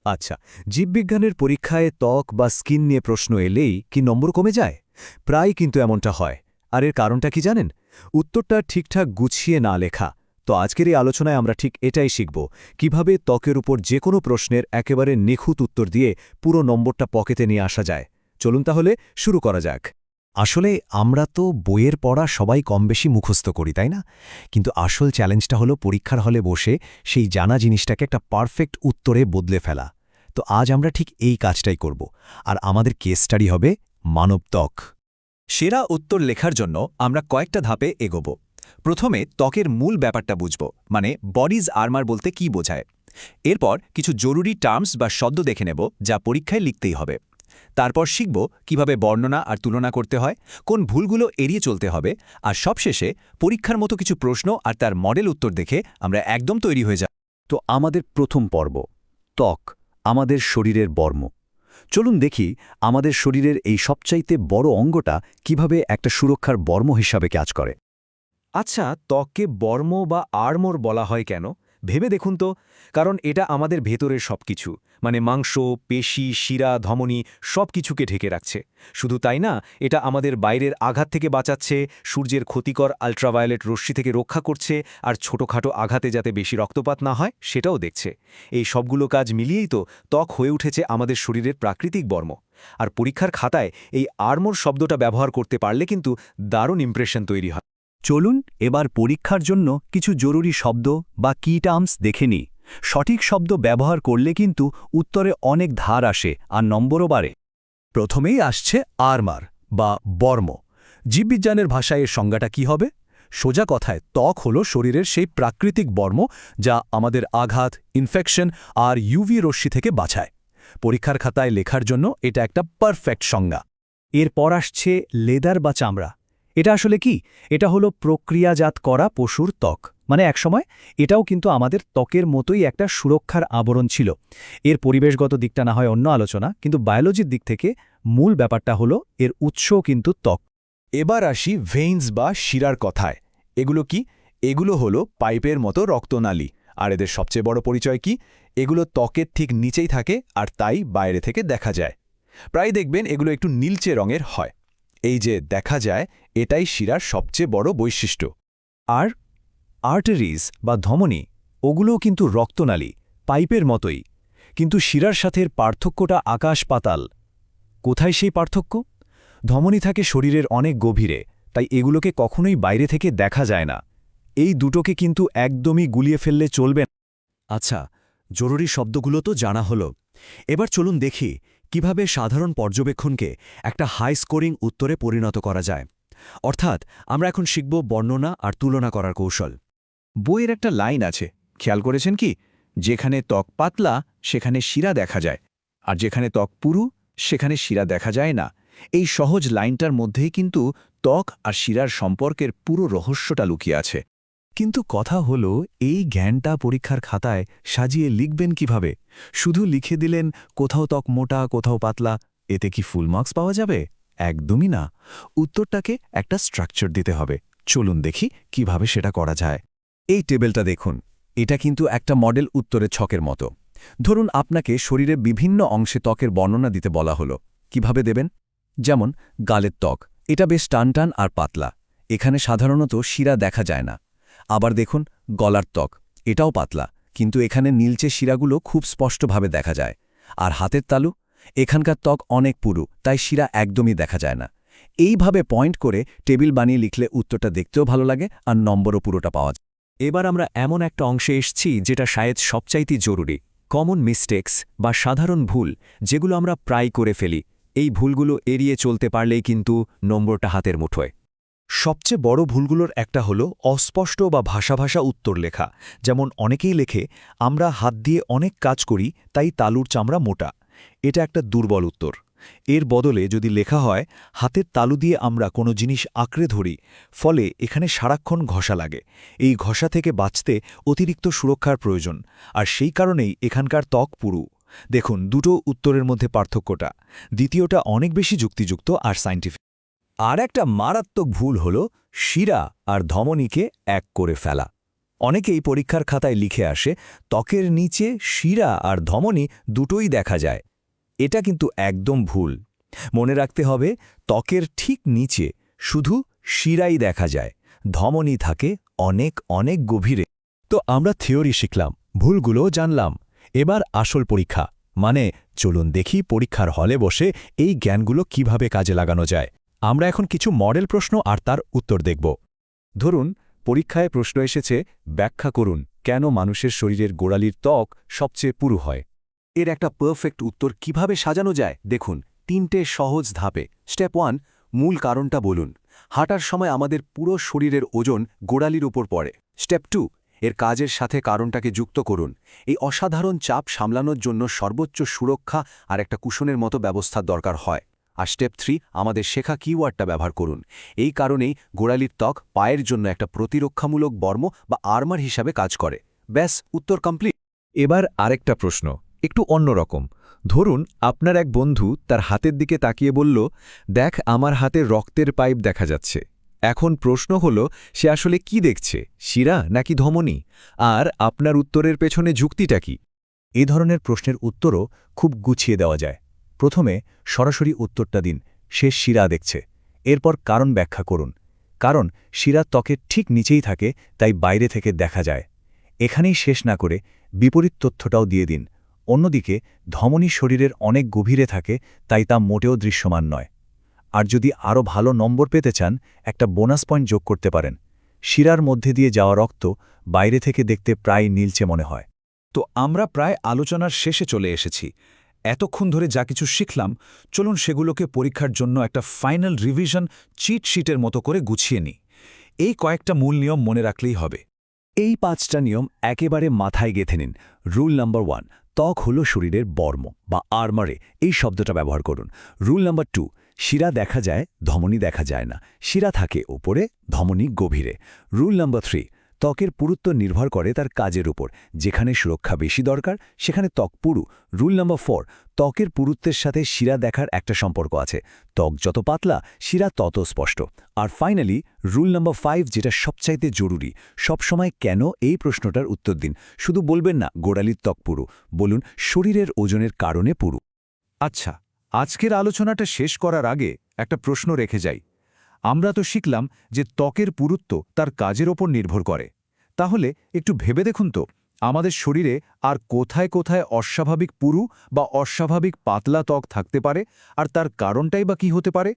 আচ্ছা, জীববিজ্ঞানের পরীক্ষায় ত্বক বা স্কিন নিয়ে প্রশ্ন এলেই কি নম্বর কমে যায়? প্রায় কিন্তু এমনটা হয়। আর এর কারণটা কি জানেন? উত্তরটা ঠিকঠাক গুছিয়ে না লেখা। তো আজকের এই আলোচনায় আমরা ঠিক এটাই শিখব, কিভাবে ত্বকের উপর যে কোনো প্রশ্নের একেবারে নিখুঁত উত্তর দিয়ে পুরো নম্বরটা পকেটে নিয়ে আসা যায়। চলুন তাহলে শুরু করা যাক। আসলে আমরা তো বইয়ের পড়া সবাই কমবেশি মুখস্থ করি, তাই না? কিন্তু আসল চ্যালেঞ্জটা হলো পরীক্ষার হলে বসে সেই জানা জিনিসটাকে একটা পারফেক্ট উত্তরে বদলে ফেলা। তো আজ আমরা ঠিক এই কাজটাই করব। আর আমাদের কেস স্টাডি হবে মানব ত্বক। সেরা উত্তর লেখার জন্য আমরা কয়েকটা ধাপে এগোব। প্রথমে ত্বকের মূল ব্যাপারটা বুঝব, মানে বডিজ আর্মার বলতে কি বোঝায়। এরপর কিছু জরুরি টার্মস বা শব্দ দেখে নেব যা পরীক্ষায় লিখতেই হবে। তারপর শিখব কিভাবে বর্ণনা আর তুলনা করতে হয়, কোন ভুলগুলো এড়িয়ে চলতে হবে, আর সবশেষে পরীক্ষার মতো কিছু প্রশ্ন আর তার মডেল উত্তর দেখে আমরা একদম তৈরি হয়ে যাব। তো আমাদের প্রথম পর্ব, ত্বক, আমাদের শরীরের বর্ম। চলুন দেখি আমাদের শরীরের এই সবচাইতে বড় অঙ্গটা কিভাবে একটা সুরক্ষার বর্ম হিসাবে কাজ করে। আচ্ছা, ত্বককে বর্ম বা আর্মর বলা হয় কেন? ভেবে দেখুন তো। কারণ এটা আমাদের ভেতরের সবকিছু, মানে মাংস, পেশি, শিরা, ধমনী সব কিছুকে ঢেকে রাখছে। শুধু তাই না, এটা আমাদের বাইরের আঘাত থেকে বাঁচাচ্ছে, সূর্যের ক্ষতিকর আল্ট্রাভায়োলেট রশ্মি থেকে রক্ষা করছে, আর ছোটখাটো আঘাতে যাতে বেশি রক্তপাত না হয় সেটাও দেখছে। এই সবগুলো কাজ মিলিয়েই তো ত্বক হয়ে উঠেছে আমাদের শরীরের প্রাকৃতিক বর্ম। আর পরীক্ষার খাতায় এই আর্মর শব্দটা ব্যবহার করতে পারলে কিন্তু দারুণ ইমপ্রেশন তৈরি হয়। চলুন এবার পরীক্ষার জন্য কিছু জরুরি শব্দ বা কি টার্মস দেখে নিই। সঠিক শব্দ ব্যবহার করলে কিন্তু উত্তরে অনেক ধার আসে আর নম্বরও বাড়ে। প্রথমেই আসছে আর্মার বা বর্ম। জীববিজ্ঞানের ভাষায় এর সংজ্ঞাটা কি হবে? সোজা কথায় ত্বক হল শরীরের সেই প্রাকৃতিক বর্ম যা আমাদের আঘাত, ইনফেকশন আর ইউভি রশ্মি থেকে বাঁচায়। পরীক্ষার খাতায় লেখার জন্য এটা একটা পারফেক্ট সংজ্ঞা। এরপর আসছে লেদার বা চামড়া। এটা আসলে কি? এটা হলো প্রক্রিয়াজাত করা পশুর ত্বক। মানে একসময় এটাও কিন্তু আমাদের ত্বকের মতোই একটা সুরক্ষার আবরণ ছিল। এর পরিবেশগত দিকটা না হয় অন্য আলোচনা, কিন্তু বায়োলজির দিক থেকে মূল ব্যাপারটা হলো এর উৎসও কিন্তু ত্বক। এবার আসি ভেইনস বা শিরার কথায়। এগুলো কি? এগুলো হলো পাইপের মতো রক্তনালী। আর এদের সবচেয়ে বড় পরিচয় কি? এগুলো ত্বকের ঠিক নিচেই থাকে আর তাই বাইরে থেকে দেখা যায়। প্রায় দেখবেন এগুলো একটু নীলচে রঙের হয়। এই যে দেখা যায়, এটাই শিরার সবচেয়ে বড় বৈশিষ্ট্য। আর আর্টারিজ বা ধমনী, ওগুলোও কিন্তু রক্তনালী, পাইপের মতোই। কিন্তু শিরার সাথে এর পার্থক্যটা আকাশ পাতাল। কোথায় সেই পার্থক্য? ধমনী থাকে শরীরের অনেক গভীরে, তাই এগুলোকে কখনোই বাইরে থেকে দেখা যায় না। এই দুটোকে কিন্তু একদমই গুলিয়ে ফেললে চলবে না। আচ্ছা, জরুরি শব্দগুলো তো জানা হলো। এবার চলুন দেখি কিভাবে সাধারণ পর্যবেক্ষণকে একটা হাই স্কোরিং উত্তরে পরিণত করা যায়। অর্থাৎ আমরা এখন শিখব বর্ণনা আর তুলনা করার কৌশল। বইয়ের একটা লাইন আছে, খেয়াল করেছেন কি? যেখানে ত্বক পাতলা সেখানে শিরা দেখা যায়, আর যেখানে ত্বক পুরু সেখানে শিরা দেখা যায় না। এই সহজ লাইনটার মধ্যেই কিন্তু ত্বক আর শিরার সম্পর্কের পুরো রহস্যটা লুকিয়ে আছে। কিন্তু কথা হলো, এই জ্ঞানটা পরীক্ষার খাতায় সাজিয়ে লিখবেন কিভাবে? শুধু লিখে দিলেন কোথাও ত্বক মোটা, কোথাও পাতলা, এতে কি ফুল মার্কস পাওয়া যাবে? একদমই না। উত্তরটাকে একটা স্ট্রাকচার দিতে হবে। চলুন দেখি কিভাবে সেটা করা যায়। এই টেবিলটা দেখুন, এটা কিন্তু একটা মডেল উত্তরের ছকের মতো। ধরুন আপনাকে শরীরের বিভিন্ন অংশে ত্বকের বর্ণনা দিতে বলা হলো। কিভাবে দেবেন? যেমন গালের ত্বক, এটা বেশ টানটান আর পাতলা, এখানে সাধারণত শিরা দেখা যায় না। আবার দেখুন গলার ত্বক, এটাও পাতলা, কিন্তু এখানে নীলচে শিরাগুলো খুব স্পষ্টভাবে দেখা যায়। আর হাতের তালু, এখানকার ত্বক অনেক পুরু, তাই শিরা একদমই দেখা যায় না। এইভাবে পয়েন্ট করে টেবিল বানিয়ে লিখলে উত্তরটা দেখতেও ভালো লাগে আর নম্বরও পুরোটা পাওয়া যায়। এবার আমরা এমন একটা অংশে এসছি যেটা শায়দ সবচাইতে জরুরি, কমন মিস্টেক্স বা সাধারণ ভুল, যেগুলো আমরা প্রায় করে ফেলি। এই ভুলগুলো এড়িয়ে চলতে পারলেই কিন্তু নম্বরটা হাতের মুঠোয়। সবচেয়ে বড় ভুলগুলোর একটা হলো অস্পষ্ট বা ভাষা ভাষা উত্তর লেখা। যেমন অনেকেই লেখে, আমরা হাত দিয়ে অনেক কাজ করি তাই তালুর চামড়া মোটা। এটা একটা দুর্বল উত্তর। এর বদলে যদি লেখা হয়, হাতের তালু দিয়ে আমরা কোনো জিনিস আঁকড়ে ধরি, ফলে এখানে সারাক্ষণ ঘষা লাগে। এই ঘষা থেকে বাঁচতে অতিরিক্ত সুরক্ষার প্রয়োজন, আর সেই কারণেই এখানকার ত্বক পুরু। দেখুন দুটো উত্তরের মধ্যে পার্থক্যটা। দ্বিতীয়টা অনেক বেশি যুক্তিযুক্ত আর সায়েন্টিফিক। আর একটা মারাত্মক ভুল হল শিরা আর ধমনীকে এক করে ফেলা। অনেকেই পরীক্ষার খাতায় লিখে আসে ত্বকের নিচে শিরা আর ধমনী দুটোই দেখা যায়। এটা কিন্তু একদম ভুল। মনে রাখতে হবে ত্বকের ঠিক নিচে শুধু শিরাই দেখা যায়, ধমনী থাকে অনেক অনেক গভীরে। তো আমরা থিওরি শিখলাম, ভুলগুলোও জানলাম। এবার আসল পরীক্ষা, মানে চলুন দেখি পরীক্ষার হলে বসে এই জ্ঞানগুলো কিভাবে কাজে লাগানো যায়। আমরা এখন কিছু মডেল প্রশ্ন আর তার উত্তর দেখব। ধরুন পরীক্ষায় প্রশ্ন এসেছে, ব্যাখ্যা করুন কেন মানুষের শরীরের গোড়ালির ত্বক সবচেয়ে পুরু হয়। এর একটা পারফেক্ট উত্তর কিভাবে সাজানো যায় দেখুন, 3টে সহজ ধাপে। স্টেপ 1, মূল কারণটা বলুন। হাঁটার সময় আমাদের পুরো শরীরের ওজন গোড়ালির উপর পড়ে। স্টেপ 2, এর কাজের সাথে কারণটাকে যুক্ত করুন। এই অসাধারণ চাপ সামলানোর জন্য সর্বোচ্চ সুরক্ষা আর একটা কুশনের মতো ব্যবস্থার দরকার হয়। আর স্টেপ 3, আমাদের শেখা কিওয়ার্ডটা ব্যবহার করুন। এই কারণেই গোড়ালির ত্বক পায়ের জন্য একটা প্রতিরক্ষামূলক বর্ম বা আর্মার হিসাবে কাজ করে। ব্যাস, উত্তর কমপ্লিট। এবার আরেকটা প্রশ্ন, একটু অন্যরকম। ধরুন আপনার এক বন্ধু তার হাতের দিকে তাকিয়ে বলল, দেখ আমার হাতে রক্তের পাইপ দেখা যাচ্ছে। এখন প্রশ্ন হলো, সে আসলে কি দেখছে, শিরা নাকি ধমনী? আর আপনার উত্তরের পেছনে যুক্তিটা কি? এই ধরনের প্রশ্নের উত্তরও খুব গুছিয়ে দেওয়া যায়। প্রথমে সরাসরি উত্তরটা দিন, সে শিরা দেখছে। এরপর কারণ ব্যাখ্যা করুন। কারণ শিরা ত্বকের ঠিক নিচেই থাকে, তাই বাইরে থেকে দেখা যায়। এখানেই শেষ না করে বিপরীত তথ্যটাও দিয়ে দিন। অন্যদিকে ধমনী শরীরের অনেক গভীরে থাকে, তাই তা মোটেও দৃশ্যমান নয়। আর যদি আরও ভালো নম্বর পেতে চান, একটা বোনাস পয়েন্ট যোগ করতে পারেন। শিরার মধ্যে দিয়ে যাওয়া রক্ত বাইরে থেকে দেখতে প্রায় নীলচে মনে হয়। তো আমরা প্রায় আলোচনার শেষে চলে এসেছি। এতক্ষণ ধরে যা কিছু শিখলাম, চলুন সেগুলোকে পরীক্ষার জন্য একটা ফাইনাল রিভিশন চিট শিটের মতো করে গুছিয়ে নিই। এই কয়েকটা মূল নিয়ম মনে রাখলেই হবে। এই 5টা নিয়ম একেবারে মাথায় গেঁথে নিন। রুল নাম্বার 1, ত্বক হল শরীরের বর্ম বা আর্মারে, এই শব্দটা ব্যবহার করুন। রুল নাম্বার 2, শিরা দেখা যায়, ধমনী দেখা যায় না। শিরা থাকে ওপরে, ধমনী গভীরে। রুল নাম্বার 3, ত্বকের পুরুত্ব নির্ভর করে তার কাজের উপর। যেখানে সুরক্ষা বেশি দরকার সেখানে ত্বক পুরু। রুল নাম্বার 4, ত্বকের পুরুত্বের সাথে শিরা দেখার একটা সম্পর্ক আছে। ত্বক যত পাতলা, শিরা তত স্পষ্ট। আর ফাইনালি রুল নাম্বার 5, যেটা সবচাইতে জরুরি, সবসময় কেন এই প্রশ্নটার উত্তর দিন। শুধু বলবেন না গোড়ালির ত্বক পুরু, বলুন শরীরের ওজনের কারণে পুরু। আচ্ছা, আজকের আলোচনাটা শেষ করার আগে একটা প্রশ্ন রেখে যাই। আমরা তো শিখলাম যে ত্বকের পুরুত্ব তার কাজের ওপর নির্ভর করে। তাহলে একটু ভেবে দেখুন তো, আমাদের শরীরে আর কোথায় কোথায় অস্বাভাবিক পুরু বা অস্বাভাবিক পাতলা ত্বক থাকতে পারে, আর তার কারণটাই বা কী হতে পারে?